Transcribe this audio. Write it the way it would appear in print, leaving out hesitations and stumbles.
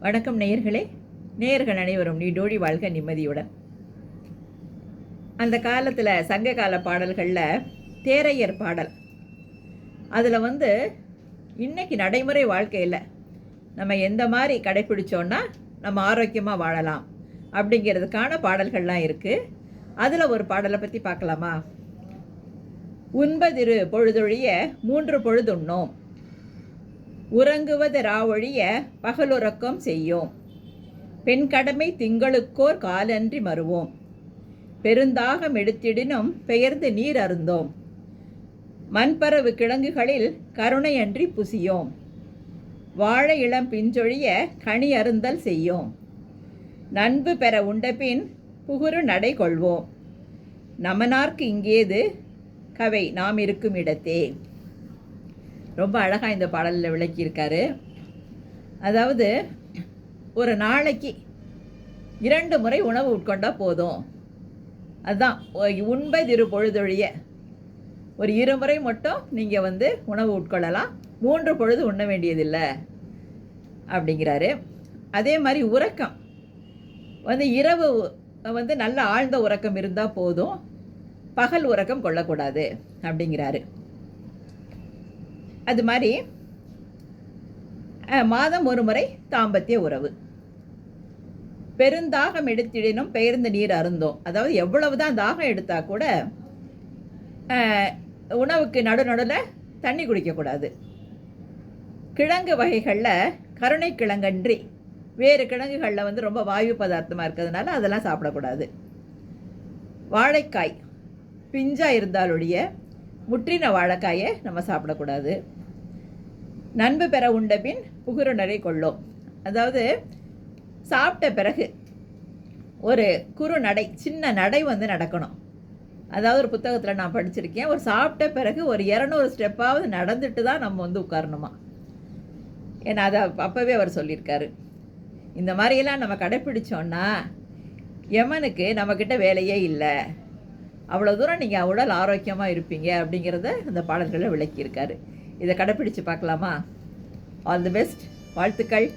வணக்கம் நேயர்களே. நேயர்கள் அனைவரும் நீடோடி வாழ்க நிம்மதியுடன். அந்த காலத்தில் சங்க கால பாடல்களில் தேரையர் பாடல், அதில் இன்னைக்கு நடைமுறை வாழ்க்கையில் நம்ம எந்த மாதிரி கடைப்பிடிச்சோன்னா நம்ம ஆரோக்கியமாக வாழலாம் அப்படிங்கிறதுக்கான பாடல்கள்லாம் இருக்குது. அதில் ஒரு பாடலை பற்றி பார்க்கலாமா? உண்பதிரு பொழுதொழிய 3 பொழுதுண்ணோம், உறங்குவது ராவொழிய பகலுறக்கம் செய்யோம், பெண் கடமை திங்களுக்கோர் காலன்றி மறுவோம், பெருந்தாகம் எடுத்திடினும் பெயர்ந்து நீர் அருந்தோம், மண்பரவு கிழங்குகளில் கருணையன்றி புசியோம், வாழை இளம் பிஞ்சொழிய கனி அருந்தல் செய்யோம், நண்பு பெற உண்டபின் புகுரு நடை கொள்வோம், நமனார்க்கு இங்கேது கவை நாம் இருக்கும் இடத்தே. ரொம்ப அழகாக இந்த பாடலில் விளக்கியிருக்காரு. அதாவது ஒரு நாளைக்கு 2 முறை உணவு உட்கொண்டால் போதும். அதுதான் உண்பதிரு பொழுதொழிய. ஒரு 2 முறை மட்டும் நீங்கள் உணவு உட்கொள்ளலாம், 3 பொழுது உண்ண வேண்டியதில்லை அப்படிங்கிறாரு. அதே மாதிரி உறக்கம் இரவு நல்ல ஆழ்ந்த உறக்கம் இருந்தால் போதும், பகல் உறக்கம் கொள்ளக்கூடாது அப்படிங்கிறாரு. அது மாதிரி மாதம் ஒரு முறை தாம்பத்திய உறவு, பெருந்தாகம் எடுத்திடினும் பெயர்ந்து நீர் அருந்தோம். அதாவது எவ்வளவு தான் தாகம் எடுத்தால் கூட உணவுக்கு நடுநடுவில் தண்ணி குடிக்கக்கூடாது. கிழங்கு வகைகளில் கருணை கிழங்கன்றி வேறு கிழங்குகளில் ரொம்ப வாயு பதார்த்தமாக இருக்கிறதுனால அதெல்லாம் சாப்பிடக்கூடாது. வாழைக்காய் பிஞ்சாக இருந்தாலுடைய முற்றின வாழைக்காயை நம்ம சாப்பிடக்கூடாது. நண்பு பெற உண்ட பின் புகுரு நடை கொள்ளோம். அதாவது சாப்பிட்ட பிறகு ஒரு குறு நடை, சின்ன நடை நடக்கணும். அதாவது ஒரு புத்தகத்தில் நான் படிச்சிருக்கேன், ஒரு சாப்பிட்ட பிறகு ஒரு 200 ஸ்டெப்பாவது நடந்துட்டு தான் நம்ம உட்காரணுமா. ஏன்னா அதை அப்போவே அவர் சொல்லியிருக்காரு. இந்த மாதிரியெல்லாம் நம்ம கடைப்பிடிச்சோன்னா யமனுக்கு நம்மக்கிட்ட வேலையே இல்லை, அவ்வளோ தூரம் நீங்கள் உடல் ஆரோக்கியமாக இருப்பீங்க அப்படிங்கிறத அந்த பாடல்களில் விளக்கியிருக்காரு. இதை கடைப்பிடிச்சு பார்க்கலாமா? ஆல் தி பெஸ்ட், வாழ்த்துக்கள்.